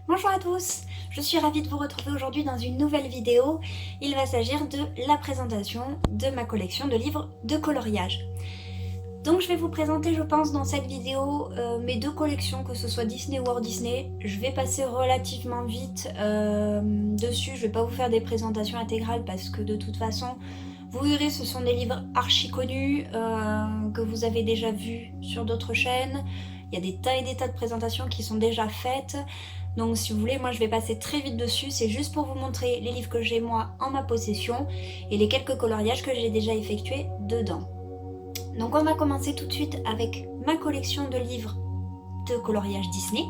Bonjour à tous, je suis ravie de vous retrouver aujourd'hui dans une nouvelle vidéo. Il va s'agir de la présentation de ma collection de livres de coloriage. Donc je vais vous présenter, je pense, dans cette vidéo mes deux collections, que ce soit Disney ou hors Disney. Je vais passer relativement vite dessus, je vais pas vous faire des présentations intégrales parce que de toute façon, vous verrez, ce sont des livres archi connus que vous avez déjà vus sur d'autres chaînes. Il y a des tas et des tas de présentations qui sont déjà faites. Donc si vous voulez, moi je vais passer très vite dessus. C'est juste pour vous montrer les livres que j'ai moi en ma possession et les quelques coloriages que j'ai déjà effectués dedans. Donc on va commencer tout de suite avec ma collection de livres de coloriage Disney.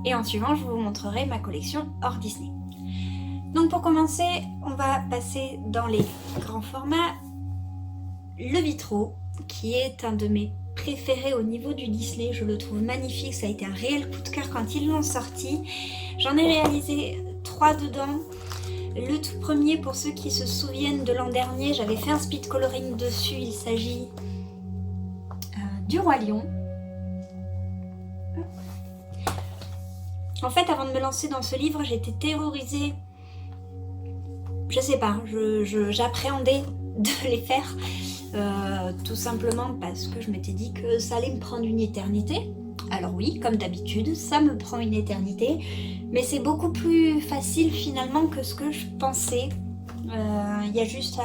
Et en suivant, je vous montrerai ma collection hors Disney. Donc pour commencer, on va passer dans les grands formats. Le Vitro, qui est un de mes préférés au niveau du Disney, je le trouve magnifique, ça a été un réel coup de cœur quand ils l'ont sorti. J'en ai réalisé 3 dedans. Le tout premier, pour ceux qui se souviennent de l'an dernier, j'avais fait un speed coloring dessus, il s'agit du Roi Lion. En fait, avant de me lancer dans ce livre, j'étais terrorisée. Je sais pas, j'appréhendais de les faire. Tout simplement parce que je m'étais dit que ça allait me prendre une éternité. Alors oui, comme d'habitude, ça me prend une éternité, mais c'est beaucoup plus facile finalement que ce que je pensais. Il y a juste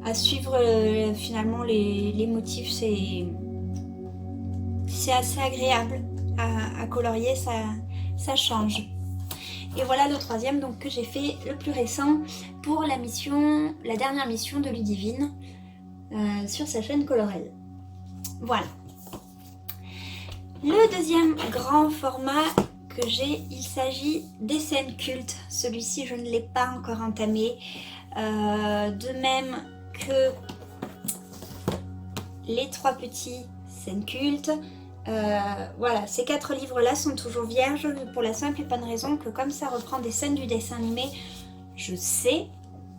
à suivre finalement les motifs, c'est assez agréable à colorier, ça change. Et voilà le troisième donc, que j'ai fait le plus récent pour la dernière mission de Ludivine sur sa chaîne Colorel. Voilà. Le deuxième grand format que j'ai, il s'agit des scènes cultes. Celui-ci, je ne l'ai pas encore entamé. De même que les 3 petits scènes cultes. Voilà, ces 4 livres-là sont toujours vierges pour la simple et bonne raison que comme ça reprend des scènes du dessin animé, je sais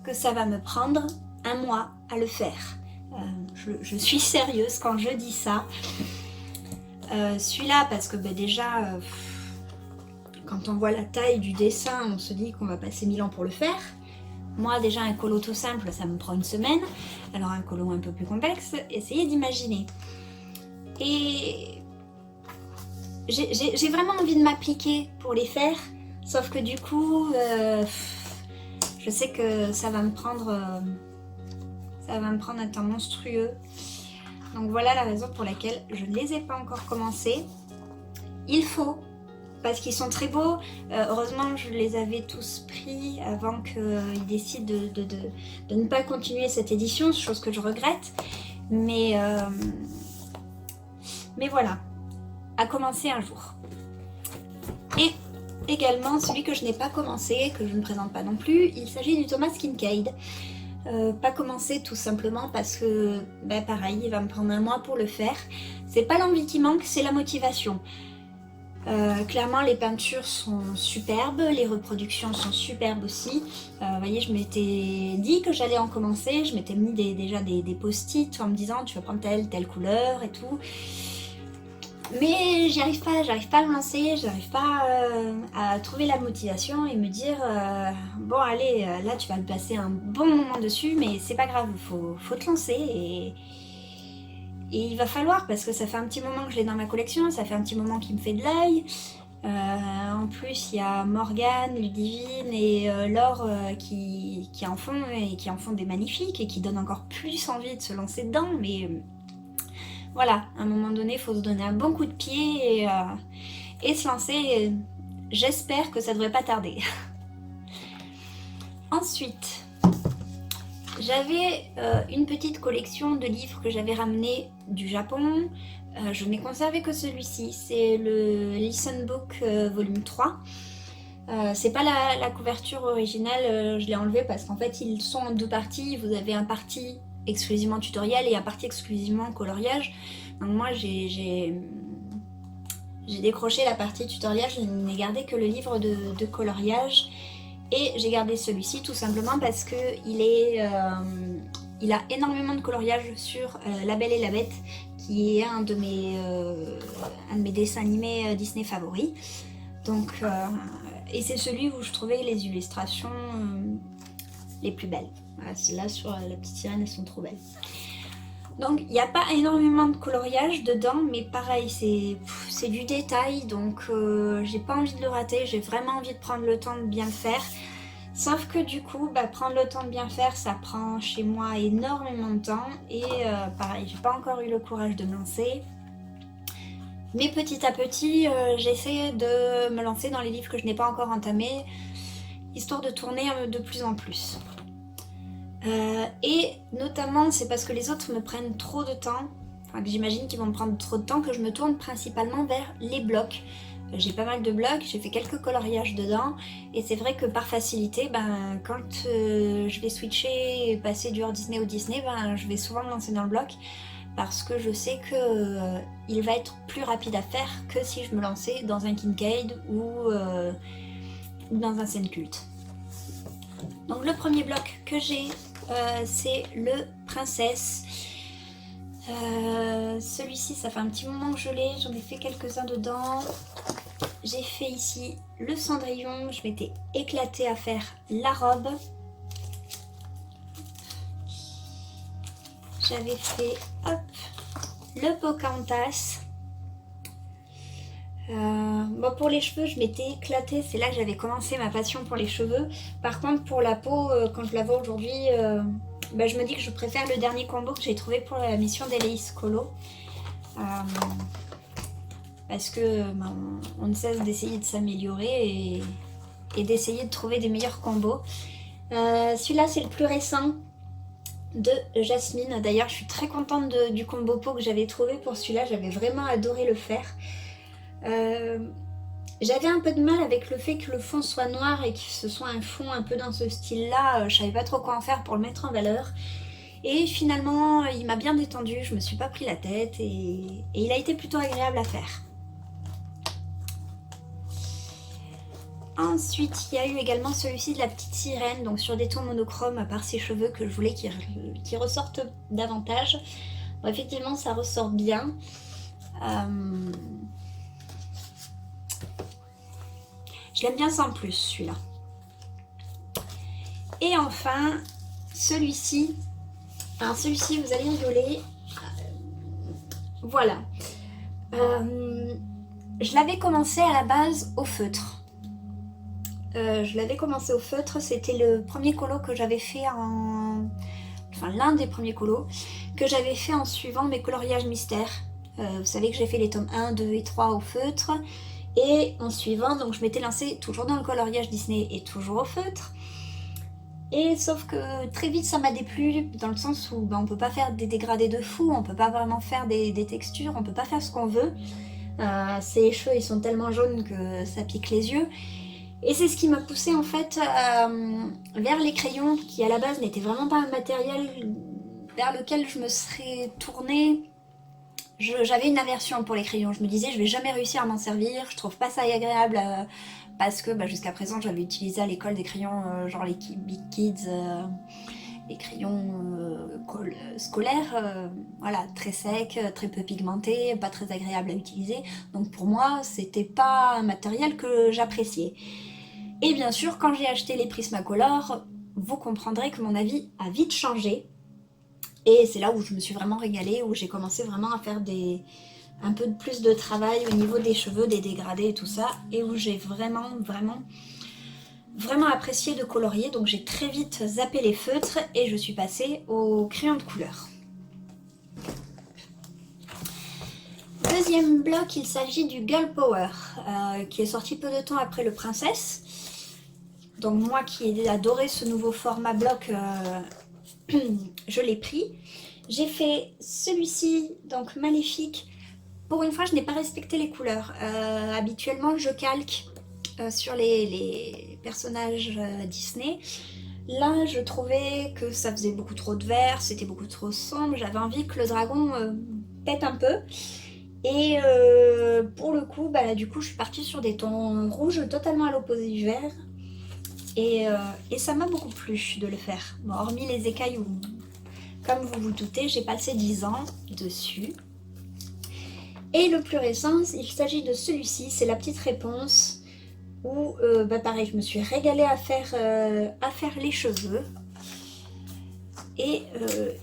que ça va me prendre un mois à le faire. Je suis sérieuse quand je dis ça. Celui-là, parce que déjà, quand on voit la taille du dessin, on se dit qu'on va passer 1000 ans pour le faire. Moi, déjà, un colo tout simple, ça me prend une semaine. Alors un colo un peu plus complexe, essayez d'imaginer. Et j'ai vraiment envie de m'appliquer pour les faire, sauf que du coup, je sais que ça va me prendre un temps monstrueux. Donc voilà la raison pour laquelle je ne les ai pas encore commencés. Il faut, parce qu'ils sont très beaux. Heureusement, je les avais tous pris avant qu'ils décident de ne pas continuer cette édition, chose que je regrette. Mais voilà. À commencer un jour. Et également celui que je n'ai pas commencé, que je ne présente pas non plus, il s'agit du Thomas Kinkade. Pas commencé tout simplement parce que pareil, il va me prendre un mois pour le faire. C'est pas l'envie qui manque, c'est la motivation. Clairement les peintures sont superbes, les reproductions sont superbes aussi. Vous voyez, je m'étais dit que j'allais en commencer, je m'étais mis déjà des post-it en me disant tu vas prendre telle couleur et tout. Mais j'y arrive pas à me lancer, j'arrive pas à trouver la motivation et me dire bon allez, là tu vas me passer un bon moment dessus, mais c'est pas grave, faut te lancer et il va falloir, parce que ça fait un petit moment que je l'ai dans ma collection, ça fait un petit moment qu'il me fait de l'œil. En plus il y a Morgane, Ludivine et Laure qui en font et qui en font des magnifiques et qui donnent encore plus envie de se lancer dedans, mais voilà, à un moment donné, il faut se donner un bon coup de pied et se lancer. J'espère que ça devrait pas tarder. Ensuite, j'avais une petite collection de livres que j'avais ramené du Japon. Je n'ai conservé que celui-ci, c'est le Listen Book volume 3. C'est pas la couverture originale, je l'ai enlevée parce qu'en fait ils sont en 2 parties. Vous avez un parti exclusivement tutoriel et un parti exclusivement coloriage. Donc moi j'ai décroché la partie tutoriel, je n'ai gardé que le livre de coloriage et j'ai gardé celui-ci tout simplement parce que il a énormément de coloriage sur La Belle et la Bête, qui est un de mes dessins animés Disney favoris. Donc, et c'est celui où je trouvais les illustrations les plus belles. Voilà, celles-là sur la petite sirène, elles sont trop belles. Donc il n'y a pas énormément de coloriage dedans, mais pareil, c'est du détail, donc j'ai pas envie de le rater, j'ai vraiment envie de prendre le temps de bien le faire. Sauf que du coup, prendre le temps de bien faire, ça prend chez moi énormément de temps, et pareil, j'ai pas encore eu le courage de me lancer. Mais petit à petit, j'essaie de me lancer dans les livres que je n'ai pas encore entamés, histoire de tourner de plus en plus. Et notamment, c'est parce que les autres me prennent trop de temps, enfin que j'imagine qu'ils vont me prendre trop de temps, que je me tourne principalement vers les blocs. J'ai pas mal de blocs, j'ai fait quelques coloriages dedans, et c'est vrai que par facilité, quand je vais switcher et passer du hors Disney au Disney, je vais souvent me lancer dans le bloc, parce que je sais que il va être plus rapide à faire que si je me lançais dans un Kincaid ou dans un scène culte. Donc le premier bloc que j'ai, c'est le Princesse. Celui-ci, ça fait un petit moment que je l'ai, j'en ai fait quelques-uns dedans. J'ai fait ici le Cendrillon, je m'étais éclatée à faire la robe. J'avais fait, hop, le Pocahontas. Bon, pour les cheveux, je m'étais éclatée, c'est là que j'avais commencé ma passion pour les cheveux. Par contre, pour la peau, quand je la vois aujourd'hui, je me dis que je préfère le dernier combo que j'ai trouvé pour la mission d'Eleis Colo. Parce que on ne cesse d'essayer de s'améliorer et d'essayer de trouver des meilleurs combos. Celui-là, c'est le plus récent de Jasmine. D'ailleurs, je suis très contente du combo peau que j'avais trouvé pour celui-là. J'avais vraiment adoré le faire. J'avais un peu de mal avec le fait que le fond soit noir et que ce soit un fond un peu dans ce style-là. Je savais pas trop quoi en faire pour le mettre en valeur. Et finalement, il m'a bien détendue, je me suis pas pris la tête et il a été plutôt agréable à faire. Ensuite, il y a eu également celui-ci de la petite sirène, donc sur des tons monochromes, à part ses cheveux que je voulais qu'ils ressortent davantage. Bon, effectivement, ça ressort bien. Je l'aime bien sans plus, celui-là. Et enfin, celui-ci. Alors celui-ci, vous allez rigoler. Voilà. Je l'avais commencé à la base au feutre. C'était le premier colo que j'avais fait Enfin, l'un des premiers colos que j'avais fait en suivant mes coloriages mystères. Vous savez que j'ai fait les tomes 1, 2 et 3 au feutre. Et en suivant, donc je m'étais lancée toujours dans le coloriage Disney et toujours au feutre. Et sauf que très vite ça m'a déplu, dans le sens où on peut pas faire des dégradés de fou, on peut pas vraiment faire des textures, on peut pas faire ce qu'on veut. Ces cheveux ils sont tellement jaunes que ça pique les yeux. Et c'est ce qui m'a poussée en fait vers les crayons, qui à la base n'étaient vraiment pas un matériel vers lequel je me serais tournée. J'avais une aversion pour les crayons, je me disais je vais jamais réussir à m'en servir, je trouve pas ça agréable parce que jusqu'à présent j'avais utilisé à l'école des crayons genre les Big Kids, les crayons scolaires, voilà, très secs, très peu pigmentés, pas très agréables à utiliser. Donc pour moi c'était pas un matériel que j'appréciais. Et bien sûr quand j'ai acheté les Prismacolor, vous comprendrez que mon avis a vite changé. Et c'est là où je me suis vraiment régalée, où j'ai commencé vraiment à faire un peu plus de travail au niveau des cheveux, des dégradés et tout ça, et où j'ai vraiment apprécié de colorier. Donc j'ai très vite zappé les feutres et je suis passée au crayon de couleur. Deuxième bloc, il s'agit du Girl Power, qui est sorti peu de temps après le Princesse. Donc moi qui ai adoré ce nouveau format bloc, je l'ai pris. J'ai fait celui-ci, donc Maléfique. Pour une fois, je n'ai pas respecté les couleurs. Habituellement, je calque sur les personnages Disney. Là, je trouvais que ça faisait beaucoup trop de vert, c'était beaucoup trop sombre. J'avais envie que le dragon pète un peu. Et pour le coup, du coup, je suis partie sur des tons rouges totalement à l'opposé du vert. Et ça m'a beaucoup plu de le faire. Bon, hormis les écailles où, comme vous vous doutez, j'ai passé 10 ans dessus. Et le plus récent, il s'agit de celui-ci, c'est la petite réponse. où pareil, je me suis régalée à faire les cheveux. Et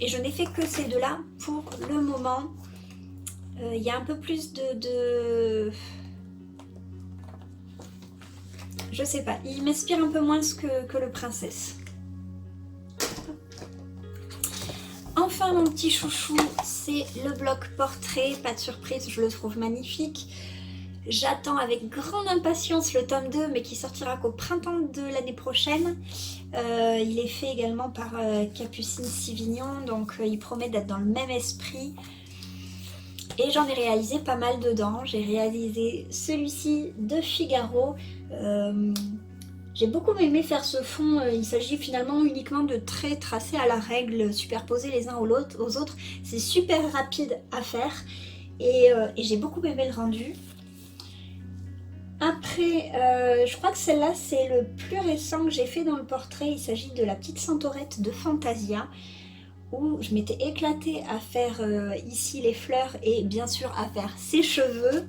je n'ai fait que ces deux-là pour le moment. Il y a un peu plus je sais pas, il m'inspire un peu moins que le Princesse. Enfin, mon petit chouchou, c'est le bloc portrait. Pas de surprise, je le trouve magnifique. J'attends avec grande impatience le tome 2, mais qui sortira qu'au printemps de l'année prochaine. Il est fait également par Capucine Sivignon, donc il promet d'être dans le même esprit. Et j'en ai réalisé pas mal dedans. J'ai réalisé celui-ci de Figaro. J'ai beaucoup aimé faire ce fond. Il s'agit finalement uniquement de traits tracés à la règle, superposés les uns aux autres. C'est super rapide à faire et j'ai beaucoup aimé le rendu. Après, je crois que celle-là c'est le plus récent que j'ai fait dans le portrait. Il s'agit de la petite centaurette de Fantasia, où je m'étais éclatée à faire ici les fleurs et bien sûr à faire ses cheveux.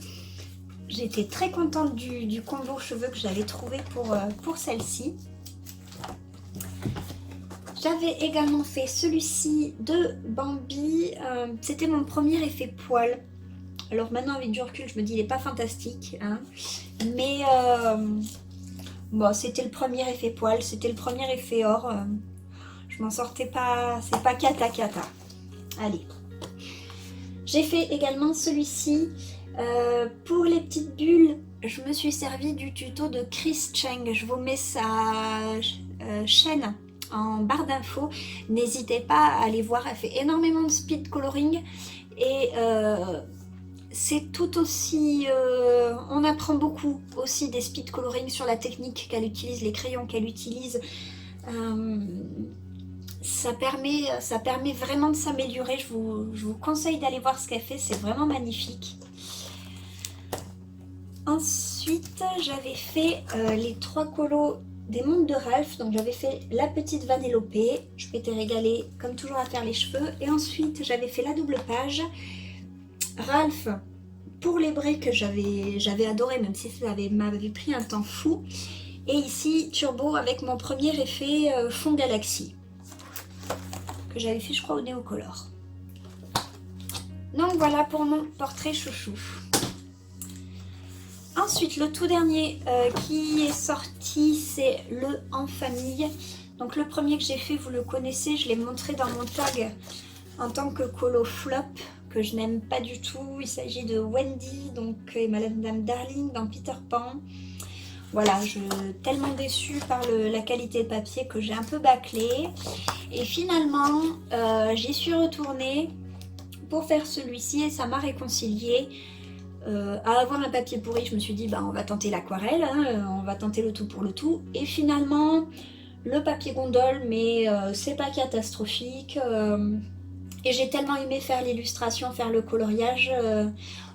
J'étais très contente du combo cheveux que j'avais trouvé pour celle-ci. J'avais également fait celui-ci de Bambi. C'était mon premier effet poil. Alors maintenant avec du recul, je me dis il n'est pas fantastique, hein. Mais bon, c'était le premier effet poil, c'était le premier effet or. Je m'en sortais pas, c'est pas cata. Allez. J'ai fait également celui-ci. Pour les petites bulles, je me suis servi du tuto de Chris Cheng. Je vous mets sa chaîne en barre d'infos. N'hésitez pas à aller voir, elle fait énormément de speed coloring et c'est tout aussi... on apprend beaucoup aussi des speed coloring sur la technique qu'elle utilise, les crayons qu'elle utilise. Ça permet vraiment de s'améliorer. Je vous conseille d'aller voir ce qu'elle fait, c'est vraiment magnifique. Ensuite, j'avais fait les 3 colos des montres de Ralph. Donc j'avais fait la petite Vanellope. Je m'étais régalée comme toujours à faire les cheveux. Et ensuite, j'avais fait la double page. Ralph pour les briques, j'avais adoré, même si ça m'avait pris un temps fou. Et ici, Turbo avec mon premier effet fond Galaxy, que j'avais fait je crois au Néocolor. Donc voilà pour mon portrait chouchou. Ensuite, le tout dernier qui est sorti, c'est le En Famille. Donc le premier que j'ai fait, vous le connaissez, je l'ai montré dans mon tag en tant que colo flop, que je n'aime pas du tout. Il s'agit de Wendy, donc et Madame Darling dans Peter Pan. Voilà, je suis tellement déçue par la qualité de papier que j'ai un peu bâclé. Et finalement, j'y suis retournée pour faire celui-ci et ça m'a réconciliée. À avoir un papier pourri, je me suis dit, bah, on va tenter l'aquarelle, hein, on va tenter le tout pour le tout. Et finalement, le papier gondole, mais c'est pas catastrophique. Et j'ai tellement aimé faire l'illustration, faire le coloriage.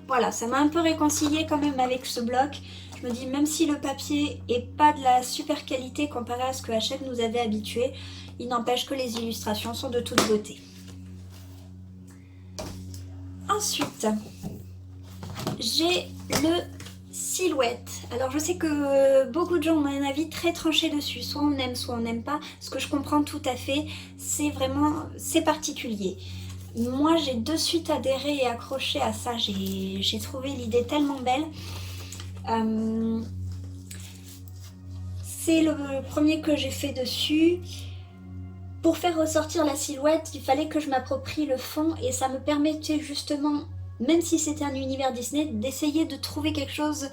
Voilà, ça m'a un peu réconciliée quand même avec ce bloc. Je me dis, même si le papier est pas de la super qualité comparé à ce que Hachette nous avait habitué, il n'empêche que les illustrations sont de toute beauté. Ensuite, j'ai le Silhouette. Alors je sais que beaucoup de gens ont un avis très tranché dessus, soit on aime, soit on n'aime pas, ce que je comprends tout à fait, c'est particulier. Moi j'ai de suite adhéré et accroché à ça, j'ai trouvé l'idée tellement belle. C'est le premier que j'ai fait dessus. Pour faire ressortir la silhouette, il fallait que je m'approprie le fond et ça me permettait justement, même si c'était un univers Disney, d'essayer de trouver quelque chose,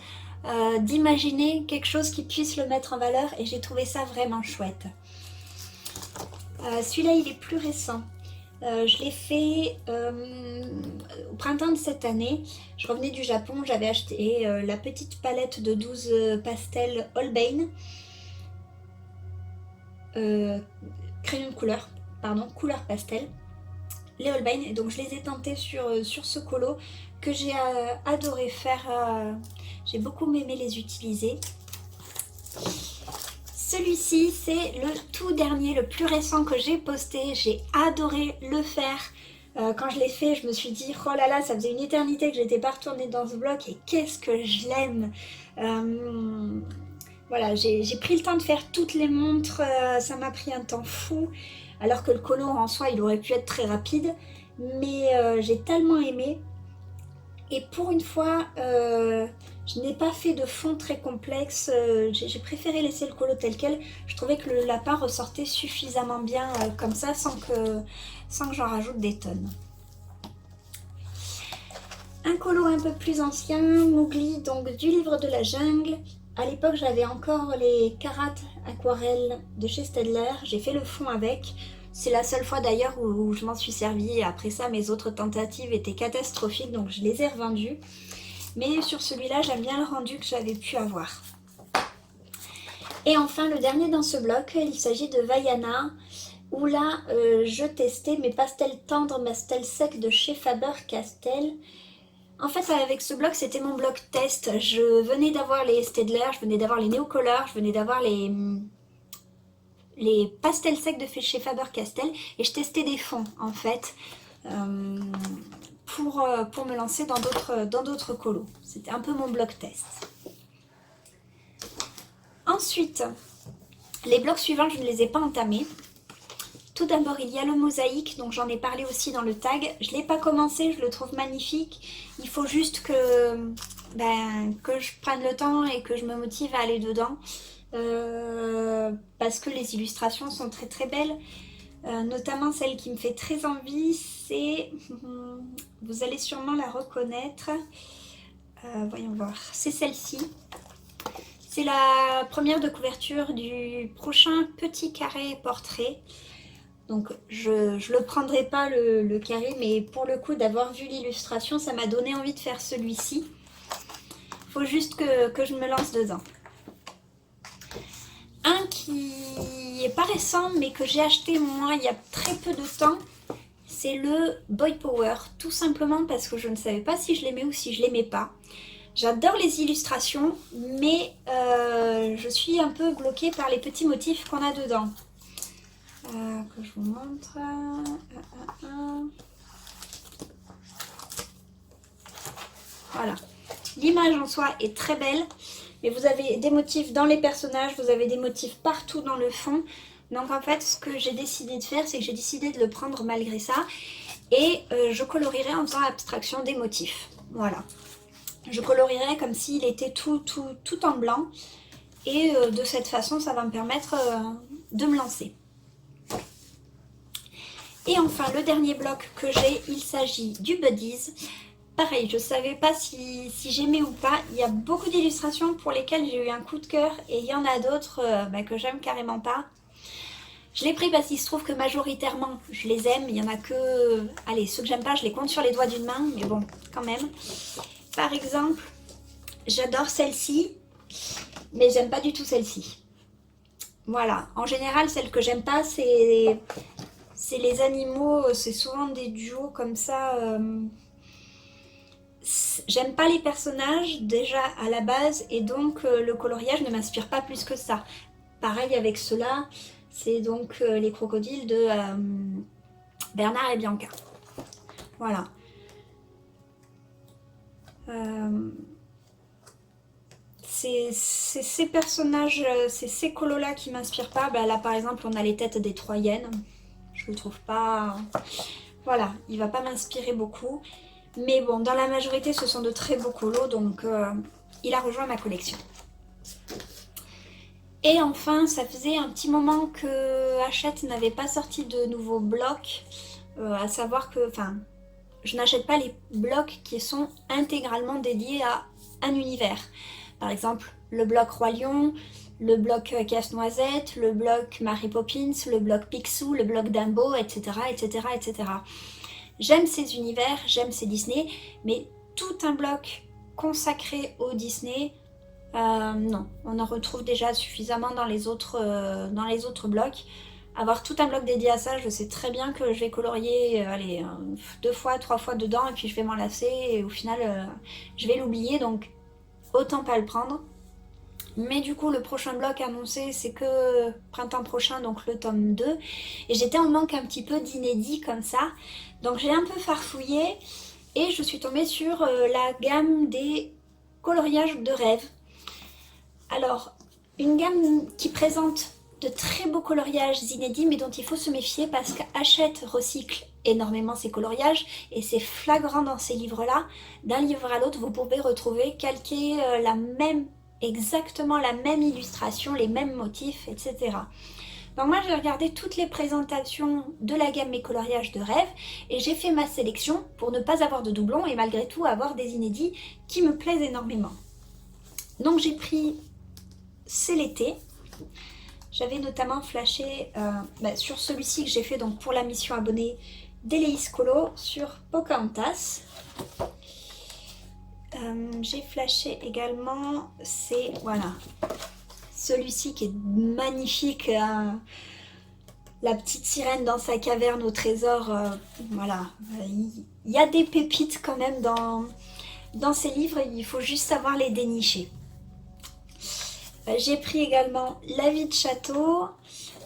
d'imaginer quelque chose qui puisse le mettre en valeur et j'ai trouvé ça vraiment chouette. Celui-là il est plus récent. Je l'ai fait au printemps de cette année. Je revenais du Japon, j'avais acheté la petite palette de 12 pastels Holbein. Crayon de couleur, pardon, couleur pastel, les Holbein, et donc je les ai tentés sur ce colo que j'ai adoré faire, j'ai beaucoup aimé les utiliser. Celui-ci c'est le tout dernier, le plus récent que j'ai posté, j'ai adoré le faire. Quand je l'ai fait, je me suis dit oh là là, ça faisait une éternité que j'étais pas retournée dans ce bloc et qu'est-ce que je l'aime. Voilà, j'ai pris le temps de faire toutes les montres, ça m'a pris un temps fou, alors que le colo en soi, il aurait pu être très rapide, mais j'ai tellement aimé. Et pour une fois, je n'ai pas fait de fond très complexe, j'ai préféré laisser le colo tel quel. Je trouvais que le lapin ressortait suffisamment bien comme ça, sans que j'en rajoute des tonnes. Un colo un peu plus ancien, Mowgli, donc du livre de la jungle. À l'époque, j'avais encore les Karat aquarelles de chez Staedtler. J'ai fait le fond avec. C'est la seule fois d'ailleurs où je m'en suis servie. Après ça, mes autres tentatives étaient catastrophiques, donc je les ai revendues. Mais sur celui-là, j'aime bien le rendu que j'avais pu avoir. Et enfin, le dernier dans ce bloc, il s'agit de Vaiana, où là, je testais mes pastels tendres, pastels secs de chez Faber-Castell. En fait, avec ce bloc, c'était mon bloc test. Je venais d'avoir les Staedtler, je venais d'avoir les Neocolor, je venais d'avoir les pastels secs de chez Faber-Castell et je testais des fonds, en fait, pour me lancer dans d'autres colos. C'était un peu mon bloc test. Ensuite, les blocs suivants, je ne les ai pas entamés. Tout d'abord, il y a le mosaïque, donc j'en ai parlé aussi dans le tag. Je ne l'ai pas commencé, je le trouve magnifique. Il faut juste que je prenne le temps et que je me motive à aller dedans. Parce que les illustrations sont très très belles. Notamment celle qui me fait très envie, c'est... Vous allez sûrement la reconnaître. Voyons voir. C'est celle-ci. C'est la première de couverture du prochain petit carré portrait. Donc je le prendrai pas le carré, mais pour le coup d'avoir vu l'illustration, ça m'a donné envie de faire celui-ci. Il faut juste que je me lance dedans. Un qui est pas récent, mais que j'ai acheté moi il y a très peu de temps, c'est le Boy Power. Tout simplement parce que je ne savais pas si je l'aimais ou si je l'aimais pas. J'adore les illustrations, mais je suis un peu bloquée par les petits motifs qu'on a dedans. Que je vous montre. Voilà. L'image en soi est très belle, mais vous avez des motifs dans les personnages, vous avez des motifs partout dans le fond. Donc en fait, ce que j'ai décidé de faire, c'est que j'ai décidé de le prendre malgré ça. Et je colorierai en faisant abstraction des motifs. Voilà. Je colorierai comme s'il était tout en blanc. Et de cette façon, ça va me permettre de me lancer. Et enfin, le dernier bloc que j'ai, il s'agit du Buddies. Pareil, je ne savais pas si j'aimais ou pas. Il y a beaucoup d'illustrations pour lesquelles j'ai eu un coup de cœur et il y en a d'autres que j'aime carrément pas. Je l'ai pris parce qu'il se trouve que majoritairement, je les aime. Il y en a que... Allez, ceux que j'aime pas, je les compte sur les doigts d'une main, mais bon, quand même. Par exemple, j'adore celle-ci, mais j'aime pas du tout celle-ci. Voilà, en général, celle que j'aime pas, c'est les animaux, c'est souvent des duos comme ça. J'aime pas les personnages déjà à la base et donc le coloriage ne m'inspire pas plus que ça. Pareil avec ceux-là, c'est donc les crocodiles de Bernard et Bianca. Voilà. C'est ces personnages, c'est ces colos-là qui m'inspirent pas. Là par exemple, on a les têtes des Troyennes. Je le trouve pas... Voilà, il va pas m'inspirer beaucoup. Mais bon, dans la majorité, ce sont de très beaux colos, donc il a rejoint ma collection. Et enfin, ça faisait un petit moment que Hachette n'avait pas sorti de nouveaux blocs, à savoir que, je n'achète pas les blocs qui sont intégralement dédiés à un univers. Par exemple, le bloc Roi Lion, le bloc Casse-Noisette, le bloc Mary Poppins, le bloc Picsou, le bloc Dumbo, etc. etc., etc. J'aime ces univers, j'aime ces Disney, mais tout un bloc consacré au Disney, non. On en retrouve déjà suffisamment dans les autres blocs. Avoir tout un bloc dédié à ça, je sais très bien que je vais colorier 2 fois, 3 fois dedans et puis je vais m'en lasser et au final je vais l'oublier, donc autant pas le prendre. Mais du coup le prochain bloc annoncé c'est que printemps prochain, donc le tome 2, et j'étais en manque un petit peu d'inédit comme ça, donc j'ai un peu farfouillé et je suis tombée sur la gamme des coloriages de rêve. Alors Une gamme qui présente de très beaux coloriages inédits, mais dont il faut se méfier parce qu'Hachette recycle énormément ces coloriages et c'est flagrant dans ces livres-là. D'un livre à l'autre, vous pouvez retrouver calqué exactement la même illustration, les mêmes motifs, etc. Donc moi j'ai regardé toutes les présentations de la gamme Mes coloriages de rêve et j'ai fait ma sélection pour ne pas avoir de doublons et malgré tout avoir des inédits qui me plaisent énormément. Donc j'ai pris C'est l'été. J'avais notamment flashé sur celui-ci que j'ai fait donc pour la mission abonnée d'Eleis Colo sur Pocahontas. J'ai flashé également, c'est voilà, celui-ci qui est magnifique, la petite sirène dans sa caverne au trésor. Voilà, il y a des pépites quand même dans ces livres, il faut juste savoir les dénicher. J'ai pris également La vie de château.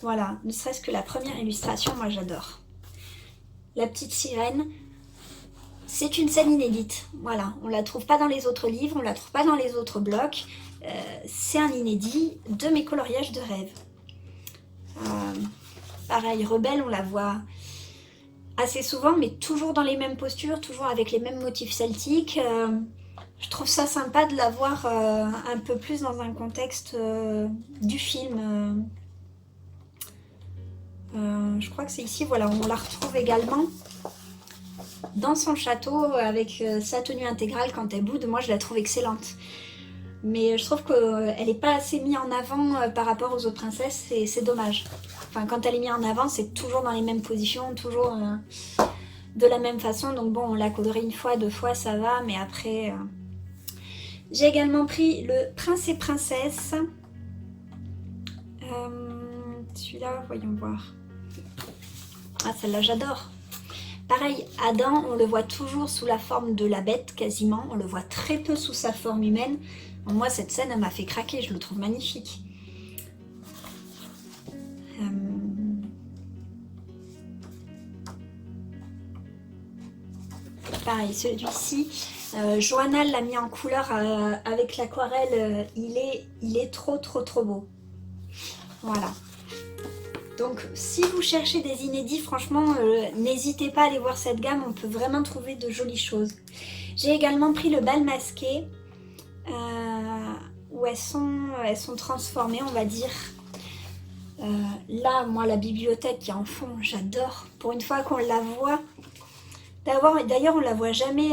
Voilà, ne serait-ce que la première illustration, moi j'adore. La petite sirène, c'est une scène inédite. Voilà, on ne la trouve pas dans les autres livres, on ne la trouve pas dans les autres blocs. C'est un inédit de Mes coloriages de rêve. Pareil, Rebelle, on la voit assez souvent, mais toujours dans les mêmes postures, toujours avec les mêmes motifs celtiques. Je trouve ça sympa de la voir un peu plus dans un contexte du film. Je crois que c'est ici, voilà, on la retrouve également dans son château avec sa tenue intégrale quand elle boude. Moi, je la trouve excellente. Mais je trouve qu'elle n'est pas assez mise en avant par rapport aux autres princesses et c'est dommage. Enfin, quand elle est mise en avant, c'est toujours dans les mêmes positions, toujours de la même façon. Donc bon, on la coudrait une fois, deux fois, ça va, mais après... J'ai également pris le Prince et Princesse. Celui-là, voyons voir. Ah, celle-là, j'adore. Pareil, Adam, on le voit toujours sous la forme de la bête, quasiment. On le voit très peu sous sa forme humaine. Moi, cette scène, elle m'a fait craquer. Je le trouve magnifique. Pareil, celui-ci... Johanna l'a mis en couleur avec l'aquarelle, il est trop beau. Voilà. Donc si vous cherchez des inédits, franchement, n'hésitez pas à aller voir cette gamme, on peut vraiment trouver de jolies choses. J'ai également pris le bal masqué, où elles sont transformées, on va dire. Là, moi, la bibliothèque qui est en fond, j'adore. Pour une fois qu'on la voit. D'ailleurs, on la voit jamais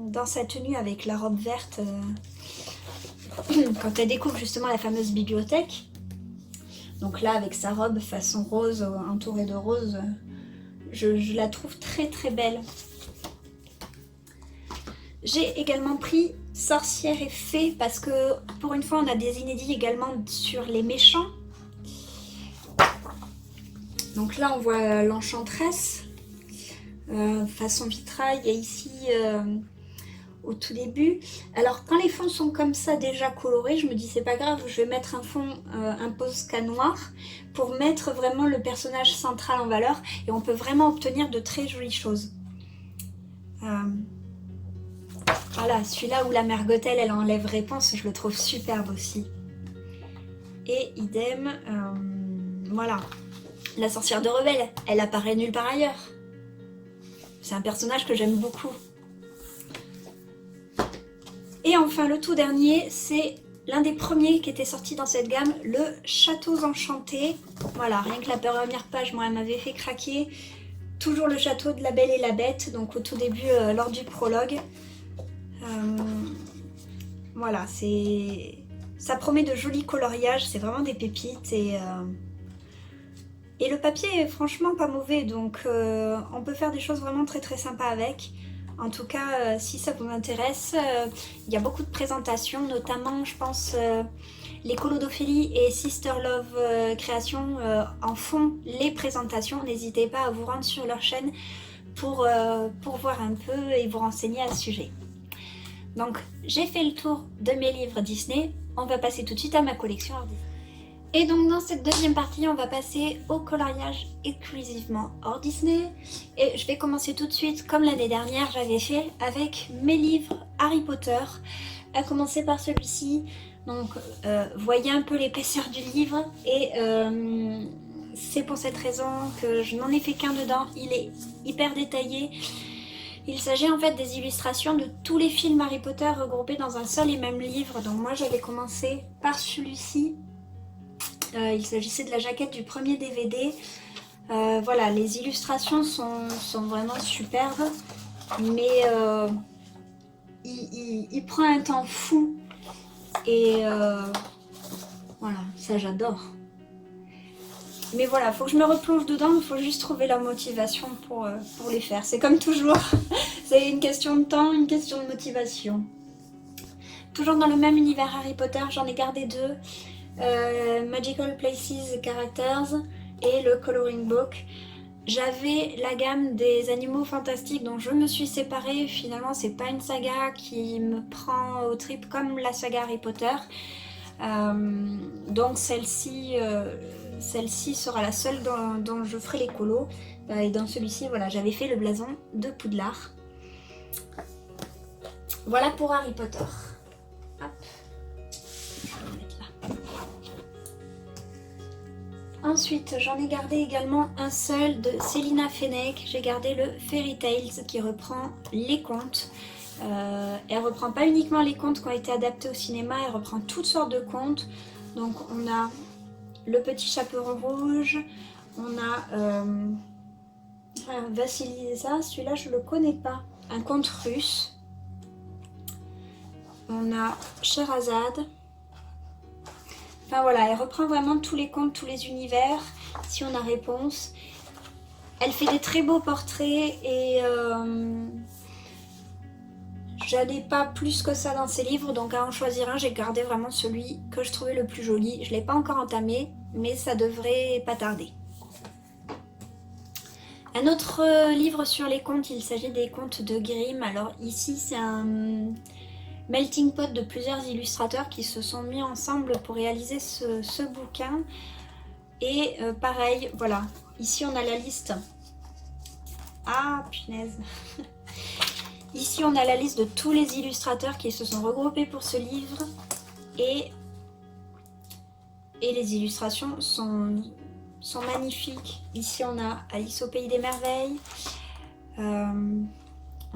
dans sa tenue avec la robe verte quand elle découvre justement la fameuse bibliothèque. Donc là, avec sa robe façon rose, entourée de roses, je la trouve très belle. J'ai également pris Sorcière et Fée parce que pour une fois, on a des inédits également sur les méchants. Donc là, on voit l'Enchantresse. Façon vitrail, il y a ici au tout début. Alors quand les fonds sont comme ça déjà colorés, je me dis c'est pas grave, je vais mettre un fond, un Posca noir pour mettre vraiment le personnage central en valeur et on peut vraiment obtenir de très jolies choses. Voilà, celui-là où la mère Gothel elle enlève réponse, je le trouve superbe aussi. Et idem, voilà, la sorcière de Rebelle, elle apparaît nulle part ailleurs. C'est un personnage que j'aime beaucoup. Et enfin, le tout dernier, c'est l'un des premiers qui était sorti dans cette gamme, le Châteaux Enchantés. Voilà, rien que la première page, moi, elle m'avait fait craquer. Toujours le château de la Belle et la Bête, donc au tout début, lors du prologue. Voilà, ça promet de jolis coloriages, c'est vraiment des pépites et le papier est franchement pas mauvais, donc on peut faire des choses vraiment très sympas avec. En tout cas, si ça vous intéresse, il y a beaucoup de présentations, notamment je pense les colos d'Ophélie et Sister Love Création en font les présentations. N'hésitez pas à vous rendre sur leur chaîne pour voir un peu et vous renseigner à ce sujet. Donc j'ai fait le tour de mes livres Disney, on va passer tout de suite à ma collection hors Disney. Et donc dans cette deuxième partie, on va passer au coloriage exclusivement hors Disney. Et je vais commencer tout de suite, comme l'année dernière j'avais fait, avec mes livres Harry Potter. À commencer par celui-ci. Donc voyez un peu l'épaisseur du livre et c'est pour cette raison que je n'en ai fait qu'un dedans. Il est hyper détaillé. Il s'agit en fait des illustrations de tous les films Harry Potter regroupés dans un seul et même livre. Donc moi j'avais commencé par celui-ci. Il s'agissait de la jaquette du premier DVD. Voilà, les illustrations sont vraiment superbes, mais il prend un temps fou et voilà, ça j'adore. Mais voilà, faut que je me replonge dedans, il faut juste trouver la motivation pour les faire. C'est comme toujours, c'est une question de temps, une question de motivation. Toujours dans le même univers Harry Potter, j'en ai gardé deux. Magical Places Characters et le Coloring Book. J'avais la gamme des animaux fantastiques dont je me suis séparée. Finalement, c'est pas une saga qui me prend aux tripes comme la saga Harry Potter. Donc celle-ci sera la seule dont je ferai les colos. Et dans celui-ci, voilà, j'avais fait le blason de Poudlard. Voilà pour Harry Potter. Hop. Je vais le mettre là. Ensuite, j'en ai gardé également un seul de Célina Fenech. J'ai gardé le Fairy Tales qui reprend les contes. Elle reprend pas uniquement les contes qui ont été adaptés au cinéma, elle reprend toutes sortes de contes. Donc on a Le Petit Chaperon Rouge, on a Vassilisa, celui-là je le connais pas, un conte russe. On a Sherazade. Enfin voilà, elle reprend vraiment tous les contes, tous les univers, si on a réponse. Elle fait des très beaux portraits et j'en ai pas plus que ça dans ses livres, donc à en choisir un, j'ai gardé vraiment celui que je trouvais le plus joli. Je l'ai pas encore entamé, mais ça devrait pas tarder. Un autre livre sur les contes, il s'agit des contes de Grimm. Alors ici c'est un melting pot de plusieurs illustrateurs qui se sont mis ensemble pour réaliser ce bouquin. Et pareil, voilà, ici on a la liste. Ah punaise. Ici on a la liste de tous les illustrateurs qui se sont regroupés pour ce livre. Et les illustrations sont magnifiques. Ici on a Alice au Pays des Merveilles.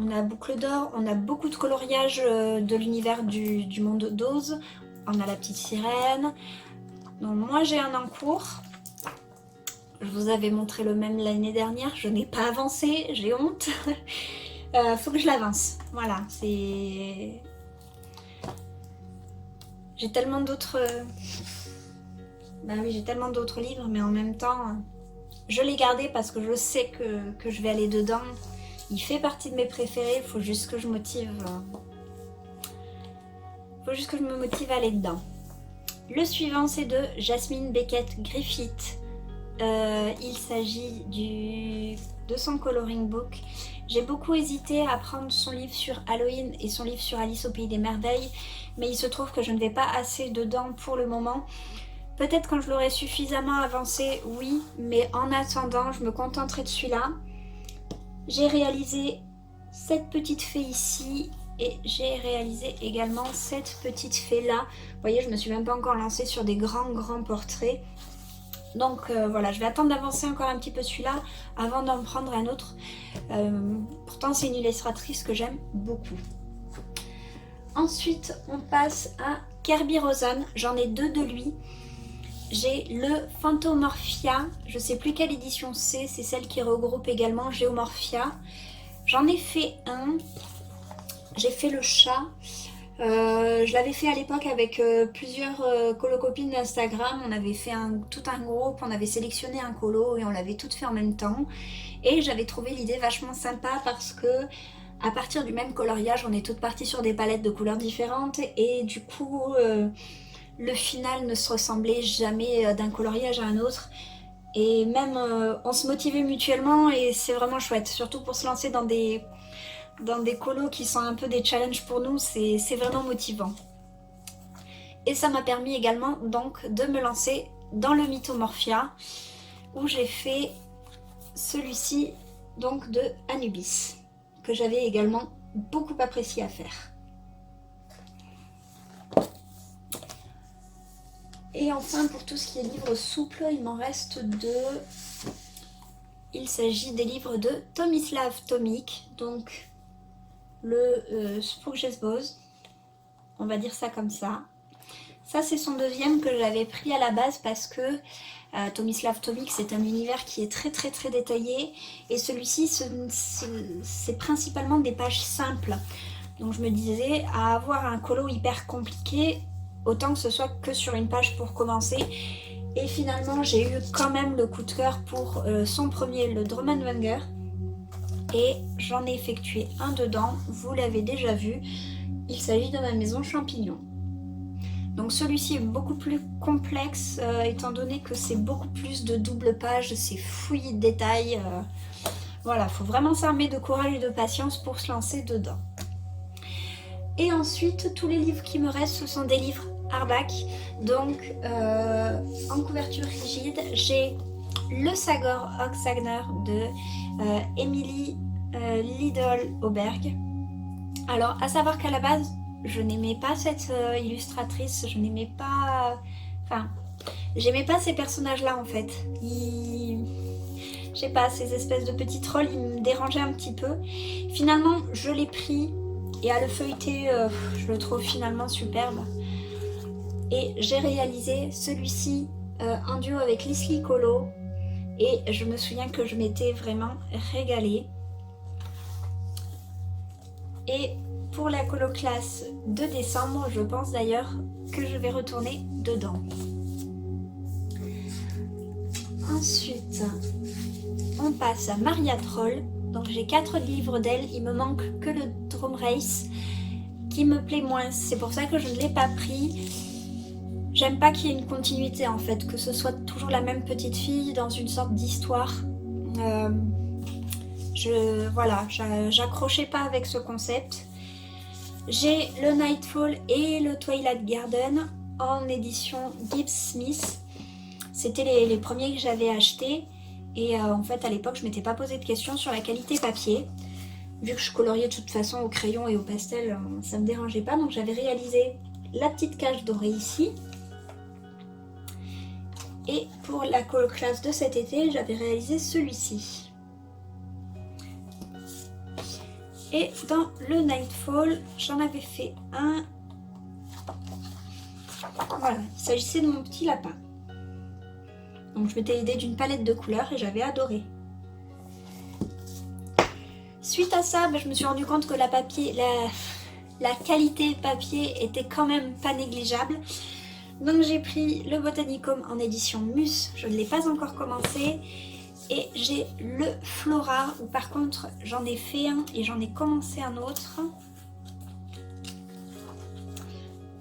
On a Boucle d'Or, on a beaucoup de coloriages de l'univers du monde d'Oz. On a la petite sirène. Donc moi j'ai un en cours. Je vous avais montré le même l'année dernière. Je n'ai pas avancé, j'ai honte. Faut que je l'avance. Voilà, c'est... J'ai tellement d'autres... Bah oui, j'ai tellement d'autres livres, mais en même temps, je l'ai gardé parce que je sais que je vais aller dedans. Il fait partie de mes préférés, il faut juste que je motive. Faut juste que je me motive à aller dedans. Le suivant, c'est de Jasmine Beckett Griffith. Il s'agit de son coloring book. J'ai beaucoup hésité à prendre son livre sur Halloween et son livre sur Alice au Pays des Merveilles, mais il se trouve que je ne vais pas assez dedans pour le moment. Peut-être quand je l'aurai suffisamment avancé, oui, mais en attendant, je me contenterai de celui-là. J'ai réalisé cette petite fée ici et j'ai réalisé également cette petite fée là. Vous voyez, je ne me suis même pas encore lancée sur des grands portraits. Donc voilà, je vais attendre d'avancer encore un petit peu celui-là avant d'en prendre un autre. Pourtant, c'est une illustratrice que j'aime beaucoup. Ensuite, on passe à Kerby Rosen. J'en ai deux de lui. J'ai le Phantomorphia, je ne sais plus quelle édition c'est celle qui regroupe également Geomorphia. J'en ai fait un, j'ai fait le chat. Je l'avais fait à l'époque avec plusieurs colocopines d'Instagram. On avait fait tout un groupe, on avait sélectionné un colo et on l'avait toutes fait en même temps. Et j'avais trouvé l'idée vachement sympa parce que à partir du même coloriage, on est toutes parties sur des palettes de couleurs différentes et du coup... le final ne se ressemblait jamais d'un coloriage à un autre. Et même on se motivait mutuellement et c'est vraiment chouette. Surtout pour se lancer dans des colos qui sont un peu des challenges pour nous, c'est vraiment motivant. Et ça m'a permis également donc de me lancer dans le Mythomorphia où j'ai fait celui-ci donc de Anubis que j'avais également beaucoup apprécié à faire. Et enfin, pour tout ce qui est livres souples, il m'en reste deux. Il s'agit des livres de Tomislav Tomik, donc le Spookjesbos, on va dire ça comme ça. Ça, c'est son deuxième que j'avais pris à la base parce que Tomislav Tomik, c'est un univers qui est très très très détaillé. Et celui-ci, c'est principalement des pages simples. Donc je me disais, à avoir un colo hyper compliqué, autant que ce soit que sur une page pour commencer. Et finalement, j'ai eu quand même le coup de cœur pour son premier, le Drumandwanger. Et j'en ai effectué un dedans, vous l'avez déjà vu. Il s'agit de Ma Maison Champignon. Donc celui-ci est beaucoup plus complexe, étant donné que c'est beaucoup plus de double page, c'est fouillis de détails. Voilà, il faut vraiment s'armer de courage et de patience pour se lancer dedans. Et ensuite, tous les livres qui me restent, ce sont des livres hardback. Donc, en couverture rigide, j'ai le Sagor Oxagner de Emily Lidl-Auberg. Alors, à savoir qu'à la base, je n'aimais pas cette illustratrice, je n'aimais pas... Enfin, j'aimais pas ces personnages-là en fait. Je sais pas, ces espèces de petits trolls, ils me dérangeaient un petit peu. Finalement, je l'ai pris et à le feuilleter, je le trouve finalement superbe. Et j'ai réalisé celui-ci en duo avec Leslie Colo. Et je me souviens que je m'étais vraiment régalée. Et pour la colo classe de décembre, je pense d'ailleurs que je vais retourner dedans. Ensuite, on passe à Maria Troll. Donc j'ai 4 livres d'elle, il me manque que le Drum Race qui me plaît moins. C'est pour ça que je ne l'ai pas pris. J'aime pas qu'il y ait une continuité en fait, que ce soit toujours la même petite fille dans une sorte d'histoire. Voilà, j'accrochais pas avec ce concept. J'ai le Nightfall et le Twilight Garden en édition Gibbs Smith. C'était les premiers que j'avais achetés. Et en fait, à l'époque, je m'étais pas posé de questions sur la qualité papier. Vu que je coloriais de toute façon au crayon et au pastel, ça me dérangeait pas. Donc j'avais réalisé la petite cage dorée ici. Et pour la colo classe de cet été, j'avais réalisé celui-ci. Et dans le Nightfall, j'en avais fait un. Voilà, il s'agissait de mon petit lapin. Donc je m'étais aidée d'une palette de couleurs et j'avais adoré. Suite à ça, je me suis rendu compte que la qualité papier était quand même pas négligeable. Donc j'ai pris le Botanicum en édition Mus, je ne l'ai pas encore commencé. Et j'ai le Flora, où par contre j'en ai fait un et j'en ai commencé un autre.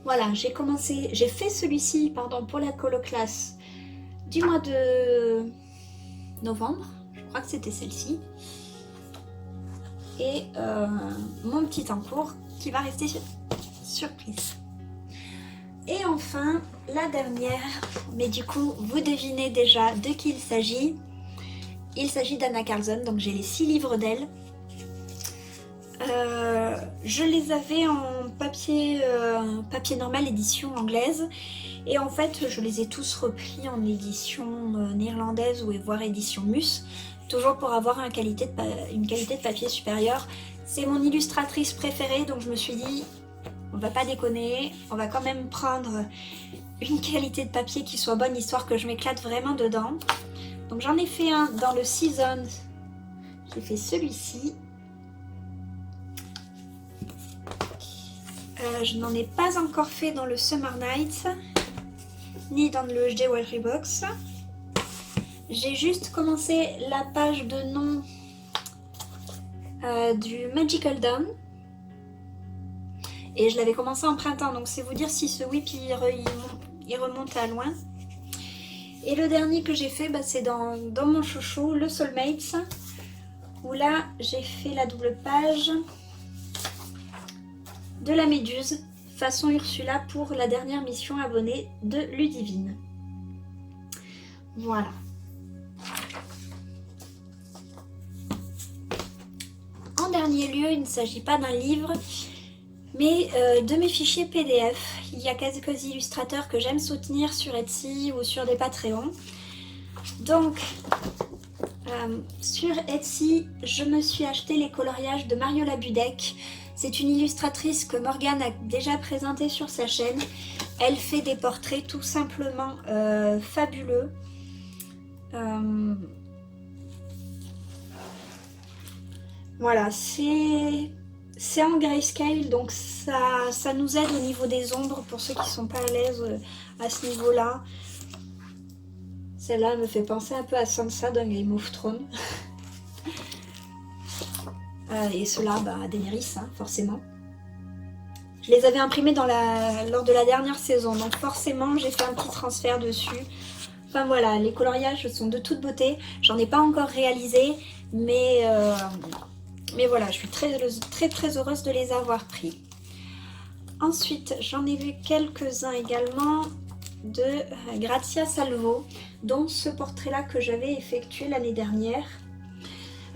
Voilà, j'ai fait celui-ci pour la colo classe du mois de novembre, je crois que c'était celle-ci. Et mon petit en cours qui va rester surprise. Et enfin, la dernière, mais du coup, vous devinez déjà de qui il s'agit. Il s'agit d'Anna Carlson, donc j'ai les 6 livres d'elle. Je les avais en papier normal, édition anglaise. Et en fait, je les ai tous repris en édition néerlandaise ou voire édition Mus. Toujours pour avoir une qualité de papier supérieure. C'est mon illustratrice préférée, donc je me suis dit, on va pas déconner, on va quand même prendre une qualité de papier qui soit bonne, histoire que je m'éclate vraiment dedans. Donc j'en ai fait un dans le Season, j'ai fait celui-ci. Je n'en ai pas encore fait dans le Summer Nights, ni dans le Jewelry Box. J'ai juste commencé la page de nom du Magical Dawn. Et je l'avais commencé en printemps, donc c'est vous dire si ce whip il remonte à loin. Et le dernier que j'ai fait, c'est dans mon chouchou, le Soulmates, où là j'ai fait la double page de la Méduse, façon Ursula, pour la dernière mission abonnée de Ludivine. Voilà. En dernier lieu, il ne s'agit pas d'un livre, mais de mes fichiers PDF. Il y a quelques illustrateurs que j'aime soutenir sur Etsy ou sur des Patreons. Donc, sur Etsy, je me suis acheté les coloriages de Mariola Budek. C'est une illustratrice que Morgane a déjà présentée sur sa chaîne. Elle fait des portraits tout simplement fabuleux. Voilà, c'est en grayscale, donc ça nous aide au niveau des ombres pour ceux qui ne sont pas à l'aise à ce niveau-là. Celle-là me fait penser un peu à Sansa dans Game of Thrones. Et ceux-là, bah, à Daenerys, hein, forcément. Je les avais imprimés lors de la dernière saison, donc forcément j'ai fait un petit transfert dessus. Enfin voilà, les coloriages sont de toute beauté. J'en ai pas encore réalisé, mais voilà, je suis très heureuse de les avoir pris. Ensuite, j'en ai vu quelques-uns également de Grazia Salvo, dont ce portrait-là que j'avais effectué l'année dernière.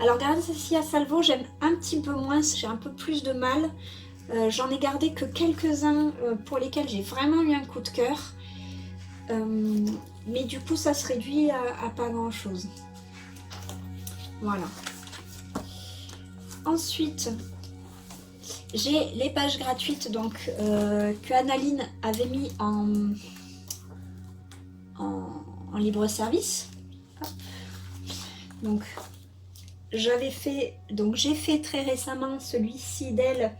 Alors Grazia Salvo, j'aime un petit peu moins, j'ai un peu plus de mal. J'en ai gardé que quelques-uns pour lesquels j'ai vraiment eu un coup de cœur. Mais du coup, ça se réduit à pas grand-chose. Voilà. Ensuite, j'ai les pages gratuites donc, que Annaline avait mis en libre service. Hop. Donc, j'ai fait très récemment celui-ci d'elle.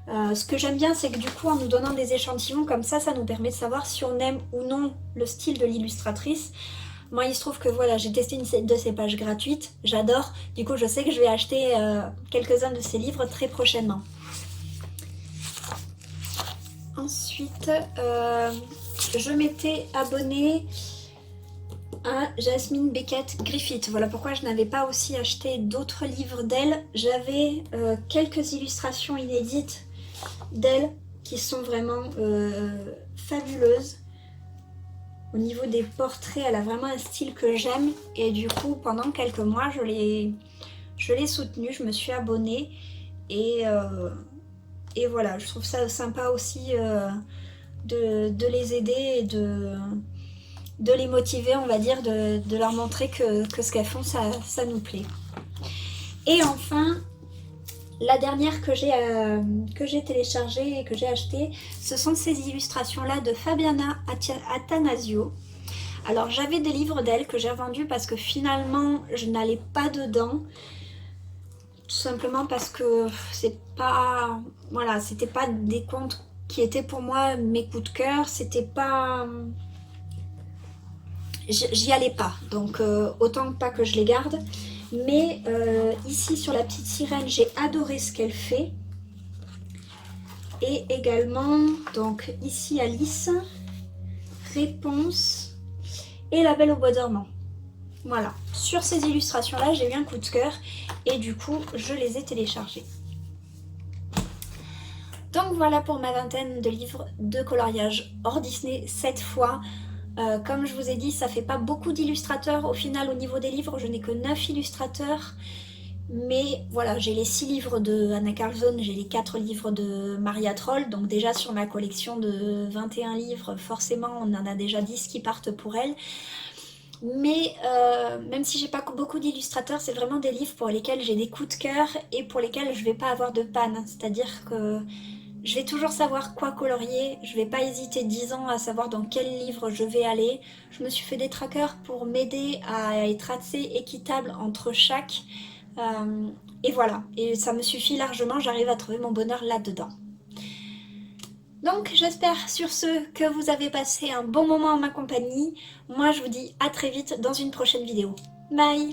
Ce que j'aime bien, c'est que du coup, en nous donnant des échantillons comme ça nous permet de savoir si on aime ou non le style de l'illustratrice. Moi, il se trouve que voilà, j'ai testé une de ces pages gratuites, j'adore. Du coup, je sais que je vais acheter quelques-uns de ces livres très prochainement. Ensuite, je m'étais abonnée à Jasmine Beckett Griffith. Voilà pourquoi je n'avais pas aussi acheté d'autres livres d'elle. J'avais quelques illustrations inédites d'elle qui sont vraiment fabuleuses. Au niveau des portraits, elle a vraiment un style que j'aime et du coup pendant quelques mois je l'ai soutenue, je me suis abonnée et voilà, je trouve ça sympa aussi de les aider et de les motiver, on va dire, de leur montrer que ce qu'elles font ça nous plaît. Et enfin, la dernière que j'ai téléchargée et que j'ai achetée, ce sont ces illustrations-là de Fabiana Attanasio. Alors j'avais des livres d'elle que j'ai revendus parce que finalement je n'allais pas dedans. Tout simplement parce que c'est pas... Voilà, c'était pas des contes qui étaient pour moi mes coups de cœur. C'était pas... J'y allais pas. Donc autant pas que je les garde. Mais ici sur la petite sirène, j'ai adoré ce qu'elle fait. Et également, donc ici Alice, Réponse et La Belle au bois dormant. Voilà, sur ces illustrations-là, j'ai eu un coup de cœur et du coup, je les ai téléchargés. Donc voilà pour ma vingtaine de livres de coloriage hors Disney cette fois. Comme je vous ai dit, ça fait pas beaucoup d'illustrateurs. Au final, au niveau des livres, je n'ai que 9 illustrateurs. Mais voilà, j'ai les 6 livres de Anna Carlzone, j'ai les 4 livres de Maria Troll. Donc déjà sur ma collection de 21 livres, forcément, on en a déjà 10 qui partent pour elle. Mais même si j'ai pas beaucoup d'illustrateurs, c'est vraiment des livres pour lesquels j'ai des coups de cœur et pour lesquels je vais pas avoir de panne. C'est-à-dire que je vais toujours savoir quoi colorier, je vais pas hésiter 10 ans à savoir dans quel livre je vais aller. Je me suis fait des trackers pour m'aider à être assez équitable entre chaque. Et voilà, et ça me suffit largement, j'arrive à trouver mon bonheur là-dedans. Donc j'espère sur ce que vous avez passé un bon moment en ma compagnie. Moi je vous dis à très vite dans une prochaine vidéo. Bye!